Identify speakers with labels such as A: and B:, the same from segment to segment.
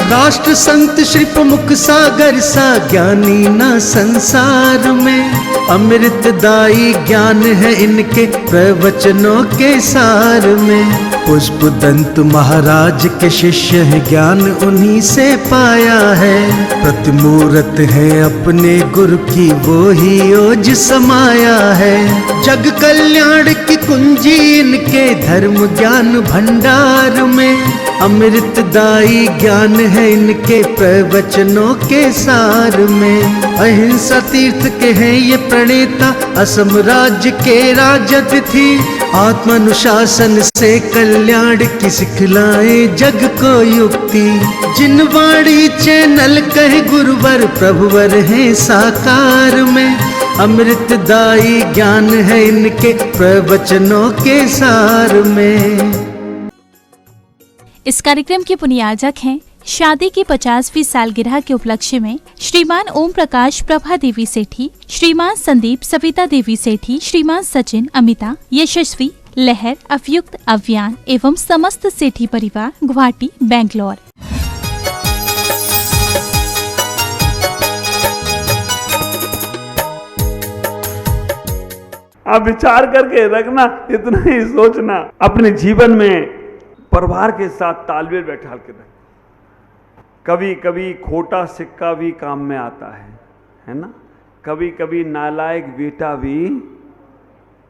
A: राष्ट्र संत श्री प्रमुख सागर सा ज्ञानी ना संसार में। अमृतदायी ज्ञान है इनके प्रवचनों के सार में। पुष्प दंत महाराज के शिष्य है, ज्ञान उन्हीं से पाया है। प्रतिमूर्त है अपने गुरु की, वो ही ओज समाया है। जग कल्याण की कुंजी इनके धर्म ज्ञान भंडार में। अमृतदायी ज्ञान है इनके प्रवचनों के सार में। अहिंसा तीर्थ के हैं ये प्रणेता, असम राज्य के राजतिथि। आत्मानुशासन से कल्याण की सिखलाए जग को युक्ति। जिनवाड़ी चैनल कहे गुरुवर, प्रभुवर है साकार में। अमृतदायी ज्ञान है इनके प्रवचनों के सार में।
B: इस कार्यक्रम के पुण्याजक हैं शादी की 50वीं सालगिरह के उपलक्ष्य में श्रीमान ओम प्रकाश प्रभा देवी सेठी, श्रीमान संदीप सविता देवी सेठी, श्रीमान सचिन अमिता यशस्वी लहर अवयुक्त अव्यान एवं समस्त सेठी परिवार, गुवाहाटी बेंगलोर।
C: आप विचार करके रखना, इतना ही सोचना, अपने जीवन में परिवार के साथ तालमेल बैठा के रख। कभी कभी खोटा सिक्का भी काम में आता है ना। कभी कभी नालायक बेटा भी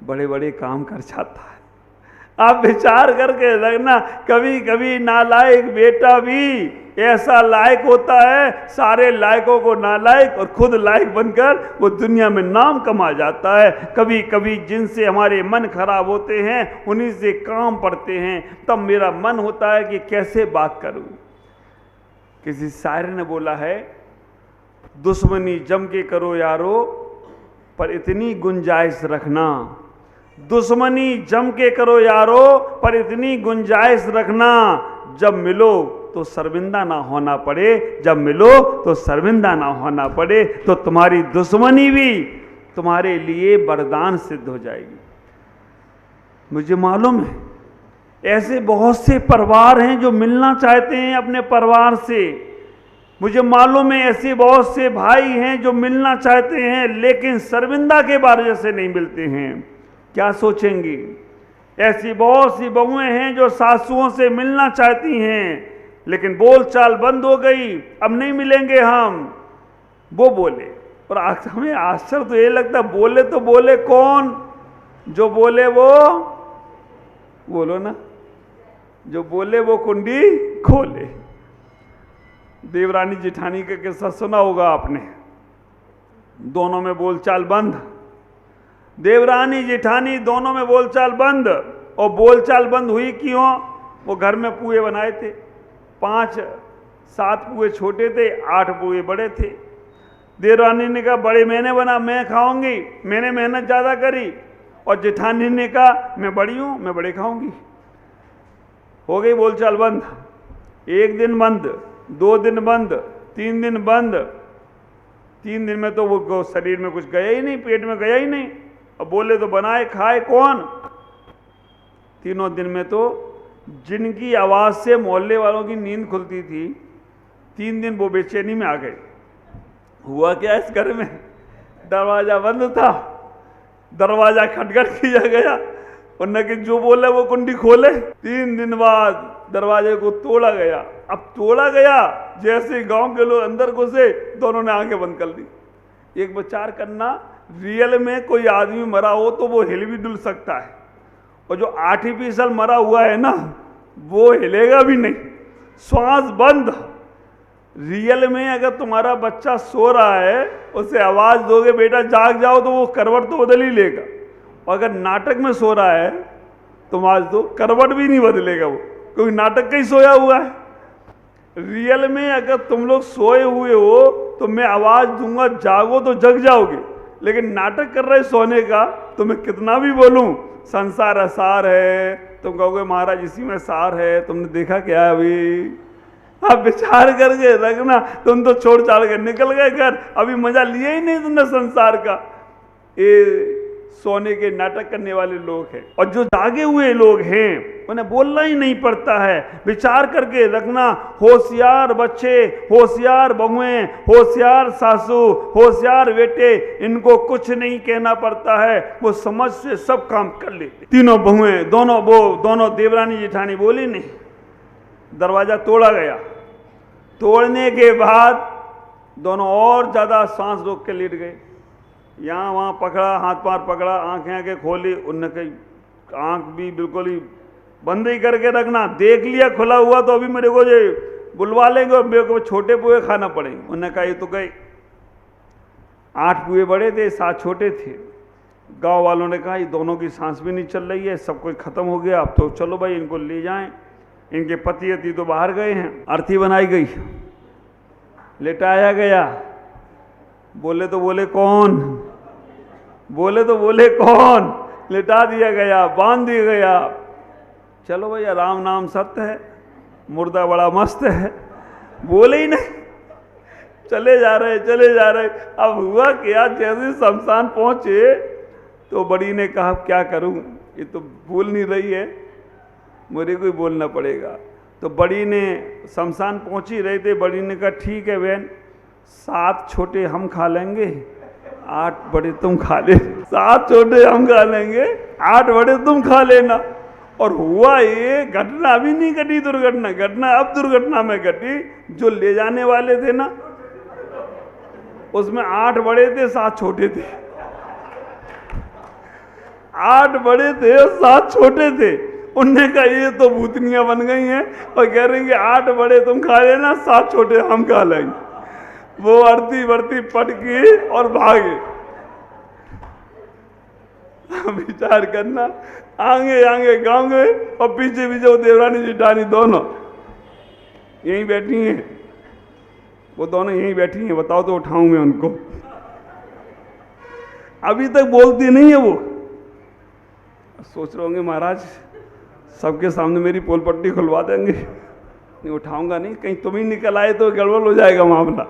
C: बड़े बड़े काम कर जाता है। आप विचार करके रखना, कभी कभी नालायक बेटा भी ऐसा लायक होता है, सारे लायकों को नालायक और खुद लायक बनकर वो दुनिया में नाम कमा जाता है। कभी कभी जिनसे हमारे मन खराब होते हैं उन्हीं से काम पड़ते हैं, तब मेरा मन होता है कि कैसे बात करूं। किसी शायर ने बोला है, दुश्मनी जम के करो यारो, पर इतनी गुंजाइश रखना। दुश्मनी जम के करो यारो, पर इतनी गुंजाइश रखना, जब मिलो तो शर्मिंदा ना होना पड़े। जब मिलो तो शर्मिंदा ना होना पड़े, तो तुम्हारी दुश्मनी भी तुम्हारे लिए वरदान सिद्ध हो जाएगी। मुझे मालूम है ऐसे बहुत से परिवार हैं जो मिलना चाहते हैं अपने परिवार से। मुझे मालूम है ऐसे बहुत से भाई हैं जो मिलना चाहते हैं, लेकिन शर्मिंदा के वजह से नहीं मिलते हैं। क्या सोचेंगी? ऐसी बहुत सी बहुएं हैं जो सासुओं से मिलना चाहती हैं, लेकिन बोलचाल बंद हो गई, अब नहीं मिलेंगे हम। वो बोले, और हमें आश्चर्य तो ये लगता, बोले तो बोले कौन? जो बोले वो, बोलो ना, जो बोले वो कुंडी खोले। देवरानी जेठानी का किस्सा सुना होगा आपने। दोनों में बोलचाल बंद, देवरानी जेठानी दोनों में बोलचाल बंद। और बोलचाल बंद हुई क्यों? वो घर में पुए बनाए थे, 5-7 पुए छोटे थे, 8 पुए बड़े थे। देवरानी ने कहा बड़े मैंने बना, मैं खाऊंगी, मैंने मेहनत ज़्यादा करी। और जेठानी ने कहा मैं बड़ी हूँ, मैं बड़े खाऊंगी। हो गई बोलचाल बंद। 1 दिन बंद, 2 दिन बंद, 3 दिन बंद। 3 दिन में तो वो शरीर में कुछ गया ही नहीं, पेट में गया ही नहीं। अब बोले तो बनाए खाए कौन? 3 दिन में तो जिनकी आवाज़ से मोहल्ले वालों की नींद खुलती थी, 3 दिन वो बेचैनी में आ गए। हुआ क्या इस घर में? दरवाज़ा बंद था, दरवाज़ा खटखट किया गया और न कि जो बोले वो कुंडी खोले। 3 दिन बाद दरवाजे को तोड़ा गया। अब तोड़ा गया, जैसे गांव के लोग अंदर घुसे, दोनों ने आंखें बंद कर ली। एक विचार करना, रियल में कोई आदमी मरा हो तो वो हिल भी डुल सकता है, और जो आर्टिफिशियल मरा हुआ है ना, वो हिलेगा भी नहीं, श्वास बंद। रियल में अगर तुम्हारा बच्चा सो रहा है, उसे आवाज़ दोगे बेटा जाग जाओ, तो वो करवट तो बदल ही लेगा। और अगर नाटक में सो रहा है तो आवाज़ दो, करवट भी नहीं बदलेगा वो, क्योंकि नाटक का ही सोया हुआ है। रियल में अगर तुम लोग सोए हुए हो तो मैं आवाज़ दूंगा, जागो तो जग जाओगे। लेकिन नाटक कर रहे सोने का, तो मैं कितना भी बोलूं संसार असार है, तुम कहोगे महाराज इसी में सार है। तुमने देखा क्या है अभी? आप विचार करके रखना, तुम तो छोड़ छाड़ के निकल गए घर, अभी मजा लिया ही नहीं तुमने संसार का। ये सोने के नाटक करने वाले लोग हैं। और जो जागे हुए लोग हैं उन्हें बोलना ही नहीं पड़ता है। विचार करके रखना, होशियार बच्चे, होशियार बहुएं, होशियार सासू, होशियार बेटे, इनको कुछ नहीं कहना पड़ता है, वो समझ से सब काम कर लेते। तीनों बहुएं, दोनों देवरानी जेठानी बोली नहीं, दरवाजा तोड़ा गया। तोड़ने के बाद दोनों और ज्यादा सांस रोक के लेट गए। यहाँ वहाँ पकड़ा, हाथ पार पकड़ा, आंखें खोली, उनने कही आंख भी बिल्कुल ही बंद ही करके रखना, देख लिया खुला हुआ तो अभी मेरे को जो बुलवा लेंगे और मेरे को छोटे पुए खाना पड़ेंगे। उन्होंने कहा ये तो गए। 8 पुए बड़े थे, 7 छोटे थे। गांव वालों ने कहा ये दोनों की सांस भी नहीं चल रही है, सब कुछ खत्म हो गया, अब तो चलो भाई इनको ले जाएं। इनके पति अति तो बाहर गए हैं। अर्थी बनाई गई, लेटाया गया। बोले तो बोले कौन, बोले तो बोले कौन, लिटा दिया गया, बांध दिया गया। चलो भैया राम नाम सत्य है, मुर्दा बड़ा मस्त है, बोले ही नहीं, चले जा रहे। अब हुआ क्या, जैसे शमशान पहुंचे तो बड़ी ने कहा क्या करूं, ये तो बोल नहीं रही है, मुझे को ही बोलना पड़ेगा। तो बड़ी ने शमशान पहुंच ही रहे थे, बड़ी ने कहा ठीक है बहन, 7 छोटे हम खा लेंगे, 8 बड़े तुम खा ले। 7 छोटे हम खा लेंगे, 8 बड़े तुम खा लेना। और हुआ ये, घटना अभी नहीं घटी, घटना अब दुर्घटना में घटी। जो ले जाने वाले थे ना, उसमें 8 बड़े थे, 7 छोटे थे। 8 बड़े थे, 7 छोटे थे। उनने कहा ये तो भूतनियां बन गई हैं और कह रही हैं कि 8 बड़े तुम खा लेना, 7 छोटे हम खा लेंगे। वो अर्थी बरती पटकी और भागे। विचार करना, आगे गांव गए और पीछे वो देवरानी जेठानी दोनों यहीं बैठी हैं। वो दोनों यहीं बैठी हैं, बताओ तो उठाऊं मैं उनको। अभी तक बोलती नहीं है वो। सोच रहे होंगे महाराज सबके सामने मेरी पोल पट्टी खुलवा देंगे, नहीं उठाऊंगा नहीं, कहीं तुम ही निकल आए तो गड़बड़ हो जाएगा मामला।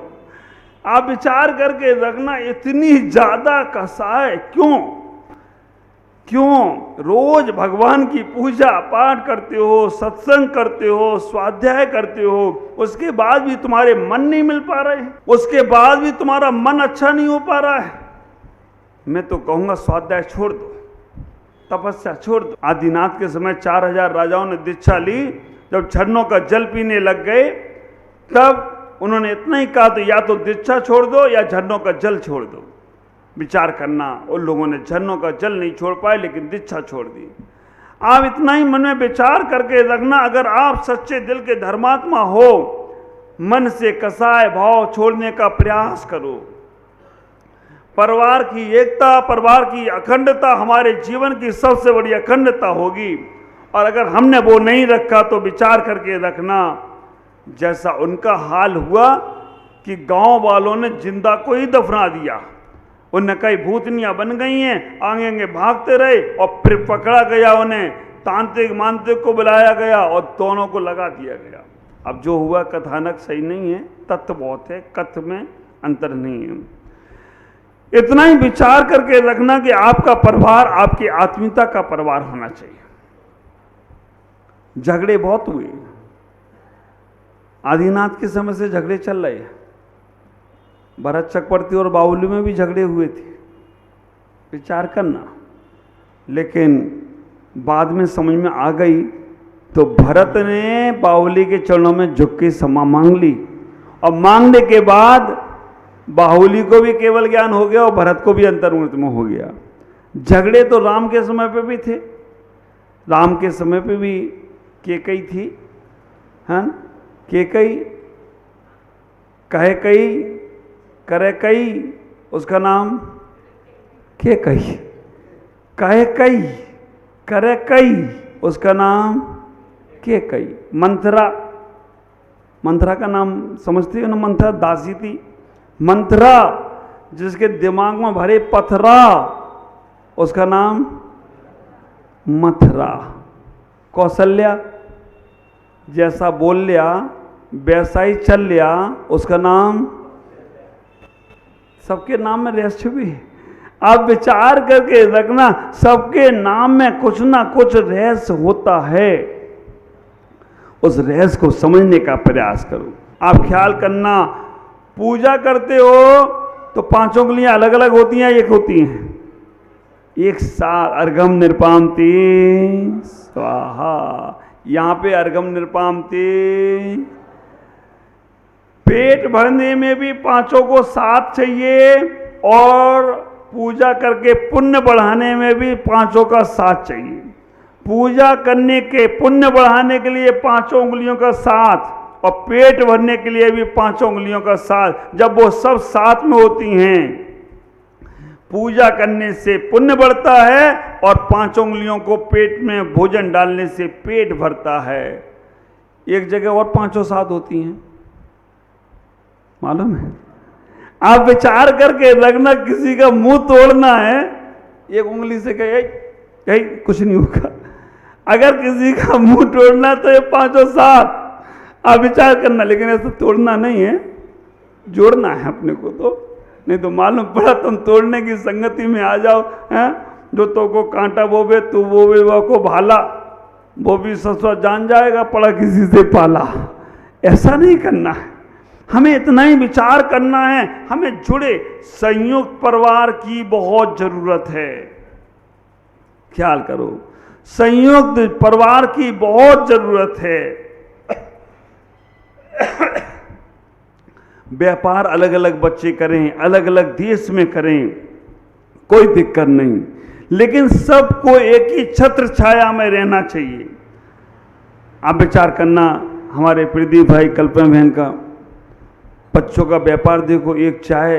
C: आप विचार करके रखना, इतनी ज्यादा कसाय क्यों रोज भगवान की पूजा पाठ करते हो, सत्संग करते हो, स्वाध्याय करते हो, उसके बाद भी तुम्हारे मन नहीं मिल पा रहे, उसके बाद भी तुम्हारा मन अच्छा नहीं हो पा रहा है। मैं तो कहूंगा स्वाध्याय छोड़ दो, तपस्या छोड़ दो। आदिनाथ के समय 4000 राजाओं ने दीक्षा ली। जब झरनों का जल पीने लग गए तब उन्होंने इतना ही कहा तो या तो दीक्षा छोड़ दो या झरनों का जल छोड़ दो। विचार करना, उन लोगों ने झरनों का जल नहीं छोड़ पाए लेकिन दीक्षा छोड़ दी। आप इतना ही मन में विचार करके रखना, अगर आप सच्चे दिल के धर्मात्मा हो, मन से कसाय भाव छोड़ने का प्रयास करो। परिवार की एकता, परिवार की अखंडता हमारे जीवन की सबसे बड़ी अखंडता होगी। और अगर हमने वो नहीं रखा तो विचार करके रखना, जैसा उनका हाल हुआ कि गांव वालों ने जिंदा को ही दफना दिया। उनने कई भूतनियां बन गई हैं, आगे भागते रहे और फिर पकड़ा गया, उन्हें तांत्रिक मांत्रिक को बुलाया गया और दोनों को लगा दिया गया। अब जो हुआ कथानक सही नहीं है, तथ्य बहुत है, कथ्य में अंतर नहीं है। इतना ही विचार करके रखना कि आपका परिवार आपकी आत्मीयता का परिवार होना चाहिए। झगड़े बहुत हुए, आदिनाथ के समय से झगड़े चल रहे हैं। भरत चक्रवर्ती और बाहुली में भी झगड़े हुए थे, विचार करना। लेकिन बाद में समझ में आ गई तो भरत ने बाहुली के चरणों में झुक के क्षमा मांग ली, और मांगने के बाद बाहुली को भी केवल ज्ञान हो गया और भरत को भी अंतर्मुख हो गया। झगड़े तो राम के समय पे भी थे, राम के समय पे भी केकई थी, है ना? केकई कहे कई करे कई, उसका नाम केकई। कहे कई करे कई, उसका नाम केकई। मंथरा, मंथरा का नाम समझती हो ना? मंथरा दासी थी। मंथरा जिसके दिमाग में भरे पथरा, उसका नाम मथुरा। कौशल्या जैसा बोल लिया वैसा ही चल लिया, उसका नाम, सबके नाम में रहस्य भी है। आप विचार करके रखना, सबके नाम में कुछ ना कुछ रहस्य होता है। उस रहस्य को समझने का प्रयास करो। आप ख्याल करना, पूजा करते हो तो पांचों उंगलियां अलग अलग होती हैं, एक होती हैं? एक साथ अर्घम निरपामते स्वाहा। यहां पे अर्घम निरपामते, पेट भरने में भी पांचों को साथ चाहिए और पूजा करके पुण्य बढ़ाने में भी पांचों का साथ चाहिए। पूजा करने के पुण्य बढ़ाने के लिए पांचों उंगलियों का साथ और पेट भरने के लिए भी पांचों उंगलियों का साथ। जब वो सब साथ में होती हैं, पूजा करने से पुण्य बढ़ता है और पांचों उंगलियों को पेट में भोजन डालने से पेट भरता है। एक जगह और पांचों साथ होती हैं, मालूम है? आप विचार करके रखना, किसी का मुंह तोड़ना है, एक उंगली से कहे यही कुछ नहीं होगा। अगर किसी का मुंह तोड़ना तो ये पांचों साथ, आप विचार करना। लेकिन ऐसा तोड़ना नहीं है, जोड़ना है अपने को, तो नहीं तो मालूम पड़ा तुम तोड़ने की संगति में आ जाओ, हैं? जो तो को कांटा बोबे तू बोबे वो को भाला, वो भी ससुर जान जाएगा पड़ा किसी से पाला। ऐसा नहीं करना है, हमें इतना ही विचार करना है। हमें जुड़े संयुक्त परिवार की बहुत जरूरत है। ख्याल करो, संयुक्त परिवार की बहुत जरूरत है। व्यापार अलग अलग बच्चे करें, अलग अलग देश में करें, कोई दिक्कत नहीं, लेकिन सबको एक ही छत्र छाया में रहना चाहिए। आप विचार करना, हमारे प्रदीप भाई, कल्पना बहन का बच्चों का व्यापार देखो, एक चाय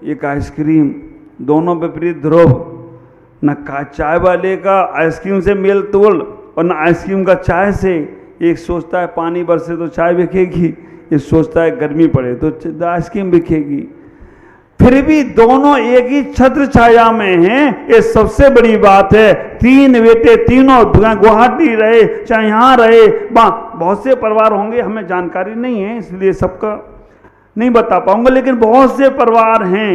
C: एक आइसक्रीम, दोनों विपरीत ध्रुव। न चाय वाले का आइसक्रीम से मेल तोल और न आइसक्रीम का चाय से। एक सोचता है पानी बरसे तो चाय बिकेगी, ये सोचता है गर्मी पड़े तो आइसक्रीम बिकेगी। फिर भी दोनों एक ही छत्र छाया में हैं, ये सबसे बड़ी बात है। तीन बेटे, तीनों गुवाहाटी रहे चाहे यहाँ रहे, बहुत से परिवार होंगे, हमें जानकारी नहीं है इसलिए सबका नहीं बता पाऊंगा, लेकिन बहुत से परिवार हैं।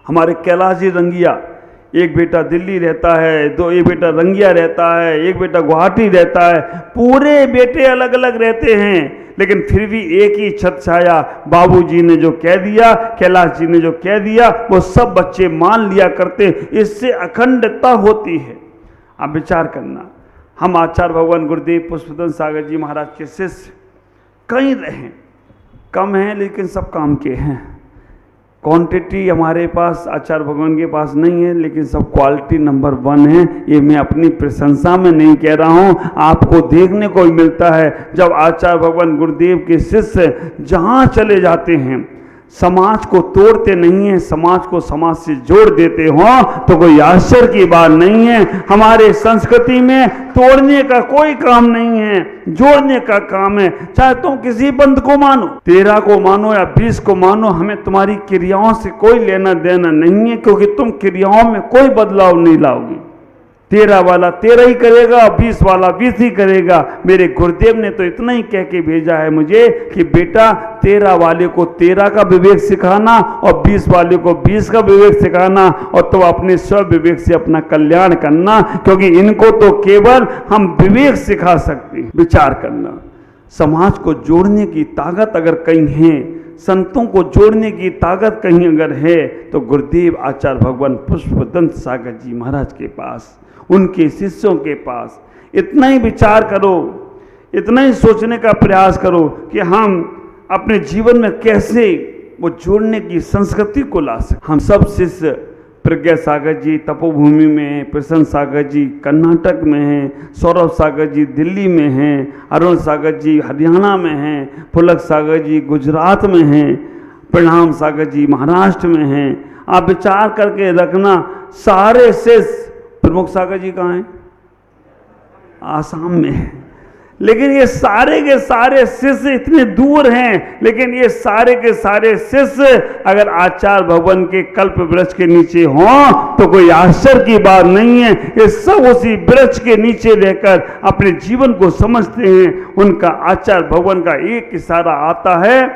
C: हमारे कैलाश जी रंगिया, एक बेटा दिल्ली रहता है, एक बेटा रंगिया रहता है, एक बेटा गुवाहाटी रहता है, पूरे बेटे अलग अलग रहते हैं, लेकिन फिर भी एक ही छत छाया। बाबूजी ने जो कह दिया, कैलाश जी ने जो कह दिया, वो सब बच्चे मान लिया करते। इससे अखंडता होती है। आप विचार करना, हम आचार्य भगवान गुरुदेव पुष्पदंत सागर जी महाराज के शिष्य कई रहे, कम हैं लेकिन सब काम के हैं। क्वांटिटी हमारे पास आचार्य भगवान के पास नहीं है, लेकिन सब क्वालिटी नंबर 1 है। ये मैं अपनी प्रशंसा में नहीं कह रहा हूँ, आपको देखने को ही मिलता है। जब आचार्य भगवान गुरुदेव के शिष्य जहाँ चले जाते हैं, समाज को तोड़ते नहीं है, समाज को समाज से जोड़ देते हो, तो कोई आश्चर्य की बात नहीं है। हमारे संस्कृति में तोड़ने का कोई काम नहीं है, जोड़ने का काम है। चाहे तुम किसी पंथ को मानो, 13 को मानो या 20 को मानो, हमें तुम्हारी क्रियाओं से कोई लेना देना नहीं है, क्योंकि तुम क्रियाओं में कोई बदलाव नहीं लाओगी। 13 वाला 13 ही करेगा, 20 वाला 20 ही करेगा। मेरे गुरुदेव ने तो इतना ही कह के भेजा है मुझे कि बेटा 13 वाले को 13 का विवेक सिखाना और 20 वाले को 20 का विवेक सिखाना, और तो अपने स्व विवेक से अपना कल्याण करना, क्योंकि इनको तो केवल हम विवेक सिखा सकते हैं। विचार करना, समाज को जोड़ने की ताकत अगर कहीं है, संतों को जोड़ने की ताकत कहीं अगर है, तो गुरुदेव आचार्य भगवान पुष्पदंत सागर जी महाराज के पास, उनके शिष्यों के पास। इतना ही विचार करो, इतना ही सोचने का प्रयास करो कि हम अपने जीवन में कैसे वो जोड़ने की संस्कृति को ला सकें। हम सब शिष्य, प्रज्ञा सागर जी तपोभूमि में हैं, प्रसन्न सागर जी कर्नाटक में हैं, सौरभ सागर जी दिल्ली में हैं, अरुण सागर जी हरियाणा में हैं, पुलक सागर जी गुजरात में हैं, प्रणाम सागर जी महाराष्ट्र में हैं। आप विचार करके रखना, सारे शिष्य, प्रमुख सागर जी कहाँ हैं? आसाम में हैं। लेकिन ये सारे के सारे शिष्य इतने दूर हैं, लेकिन ये सारे के सारे शिष्य अगर आचार्य भगवान के कल्प वृक्ष के नीचे हों, तो कोई आश्चर्य की बात नहीं है। ये सब उसी वृक्ष के नीचे रहकर अपने जीवन को समझते हैं। उनका आचार्य भगवान का एक इशारा आता है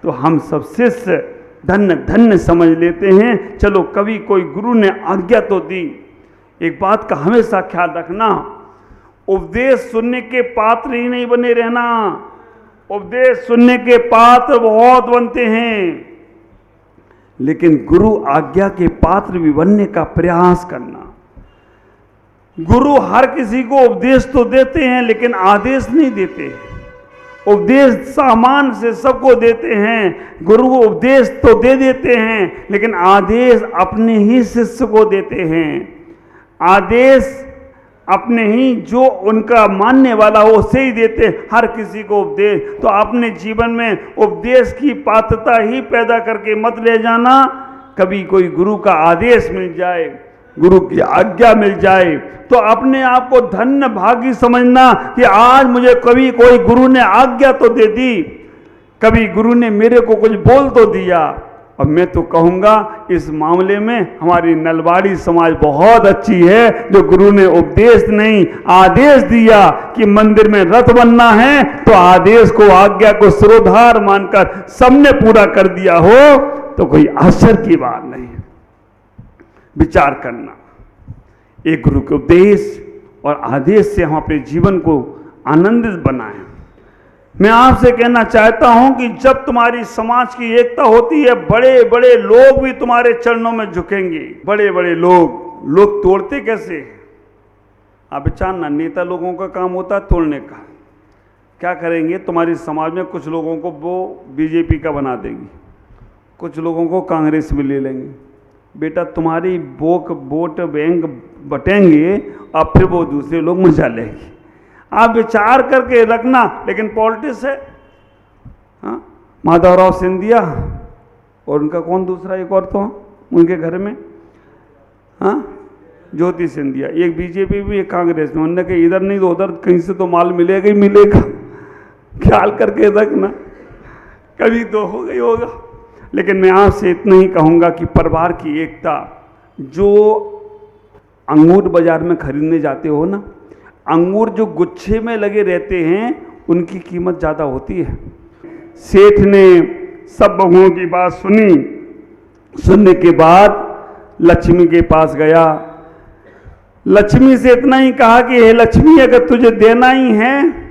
C: तो हम सब शिष्य धन्य धन्य समझ लेते हैं। चलो कभी कोई गुरु ने आज्ञा तो दी। एक बात का हमेशा ख्याल रखना, उपदेश सुनने के पात्र ही नहीं बने रहना। उपदेश सुनने के पात्र बहुत बनते हैं, लेकिन गुरु आज्ञा के पात्र भी बनने का प्रयास करना। गुरु हर किसी को उपदेश तो देते हैं, लेकिन आदेश नहीं देते। उपदेश सामान से सबको देते हैं। गुरु को उपदेश तो दे देते हैं, लेकिन आदेश अपने ही शिष्य को देते हैं। आदेश अपने ही जो उनका मानने वाला हो उसे ही देते, हर किसी को उपदेश। तो अपने जीवन में उपदेश की पात्रता ही पैदा करके मत ले जाना। कभी कोई गुरु का आदेश मिल जाए, गुरु की आज्ञा मिल जाए, तो अपने आप को धन्य भागी समझना कि आज मुझे कभी कोई गुरु ने आज्ञा तो दे दी, कभी गुरु ने मेरे को कुछ बोल तो दिया। और मैं तो कहूँगा इस मामले में हमारी नलवाड़ी समाज बहुत अच्छी है, जो गुरु ने उपदेश नहीं आदेश दिया कि मंदिर में रथ बनना है, तो आदेश को आज्ञा को सिरोधार मानकर सबने पूरा कर दिया हो, तो कोई आश्चर्य की बात नहीं है। विचार करना, एक गुरु के उपदेश और आदेश से हम अपने जीवन को आनंदित बनाएं। मैं आपसे कहना चाहता हूं कि जब तुम्हारी समाज की एकता होती है, बड़े बड़े लोग भी तुम्हारे चरणों में झुकेंगे। बड़े बड़े लोग तोड़ते कैसे? आप विचारना, नेता लोगों का काम होता है तोड़ने का। क्या करेंगे? तुम्हारी समाज में कुछ लोगों को वो बीजेपी का बना देंगे, कुछ लोगों को कांग्रेस में ले लेंगे। बेटा तुम्हारी वोट बैंक बटेंगे और फिर वो दूसरे लोग मजा लेंगे। आप विचार करके रखना। लेकिन पॉलिटिक्स है, हाँ, माधवराव सिंधिया और उनका कौन दूसरा एक और तो उनके घर में, हाँ, ज्योति सिंधिया, एक बीजेपी भी एक कांग्रेस में। उन्होंने कहा इधर नहीं तो उधर कहीं से तो माल मिलेगा ही मिलेगा। ख्याल करके रखना, कभी तो होगा ही होगा। लेकिन मैं आपसे इतना ही कहूँगा कि परिवार की एकता, जो अंगूर बाजार में खरीदने जाते हो ना, अंगूर जो गुच्छे में लगे रहते हैं उनकी कीमत ज़्यादा होती है। सेठ ने सब बहुओं की बात सुनी, सुनने के बाद लक्ष्मी के पास गया। लक्ष्मी से इतना ही कहा कि हे लक्ष्मी, अगर तुझे देना ही है,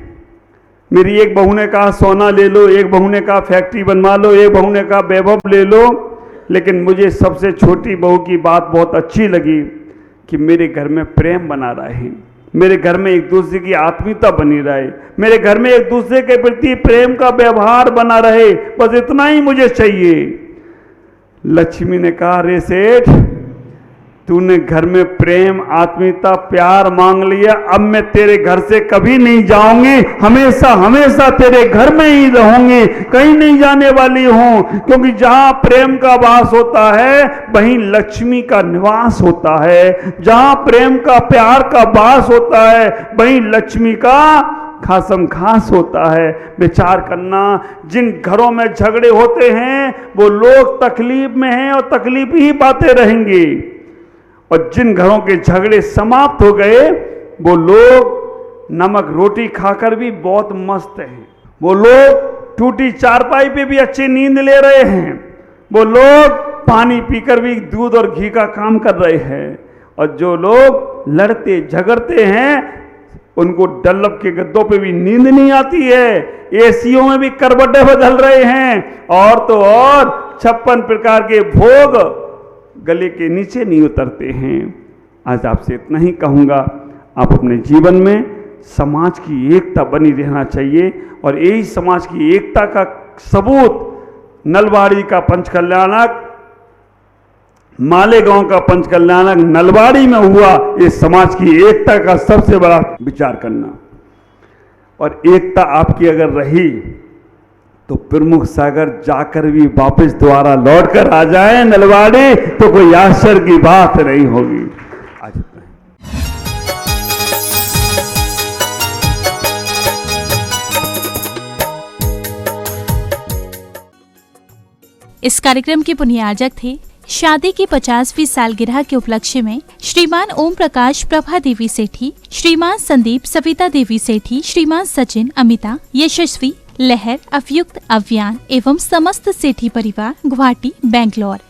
C: मेरी एक बहू ने कहा सोना ले लो, एक बहू ने कहा फैक्ट्री बनवा लो, एक बहू ने कहा वैभव ले लो, लेकिन मुझे सबसे छोटी बहू की बात बहुत अच्छी लगी कि मेरे घर में प्रेम बना रहे, मेरे घर में एक दूसरे की आत्मीयता बनी रहे, मेरे घर में एक दूसरे के प्रति प्रेम का व्यवहार बना रहे, बस इतना ही मुझे चाहिए। लक्ष्मी ने कहा, अरे सेठ, तूने घर में प्रेम, आत्मीयता, प्यार मांग लिया, अब मैं तेरे घर से कभी नहीं जाऊंगी, हमेशा हमेशा तेरे घर में ही रहूंगी, कहीं नहीं जाने वाली हूं। क्योंकि जहां प्रेम का वास होता है वहीं लक्ष्मी का निवास होता है, जहां प्रेम का, प्यार का वास होता है वहीं लक्ष्मी का खासम खास होता है। विचार करना, जिन घरों में झगड़े होते हैं वो लोग तकलीफ में हैं और तकलीफ ही पाते रहेंगे, और जिन घरों के झगड़े समाप्त हो गए वो लोग नमक रोटी खाकर भी बहुत मस्त हैं, वो लोग टूटी चारपाई पे भी अच्छी नींद ले रहे हैं, वो लोग पानी पीकर भी दूध और घी का काम कर रहे हैं, और जो लोग लड़ते झगड़ते हैं उनको डल्लब के गद्दों पे भी नींद नहीं आती है, एसीओ में भी करवटें बदल रहे हैं, और तो और 56 प्रकार के भोग गले के नीचे नहीं उतरते हैं। आज आपसे इतना ही कहूँगा, आप अपने जीवन में समाज की एकता बनी रहना चाहिए, और यही समाज की एकता का सबूत नलवाड़ी का पंचकल्याणक, मालेगांव का पंचकल्याणक नलवाड़ी में हुआ। इस समाज की एकता का सबसे बड़ा विचार करना, और एकता आपकी अगर रही तो प्रमुख सागर जाकर भी वापस दोबारा लौट कर आ जाए नलवाड़ी, तो कोई आश्चर्य की बात नहीं होगी। आज इतना ही।
B: इस कार्यक्रम के पुण्याजक थे शादी की 50वीं सालगिरह के उपलक्ष्य में श्रीमान ओम प्रकाश प्रभा देवी सेठी, श्रीमान संदीप सविता देवी सेठी, श्रीमान सचिन, अमिता, यशस्वी, लहर अवयुक्त अभियान एवं समस्त सेठी परिवार, गुवाहाटी, बैंगलोर।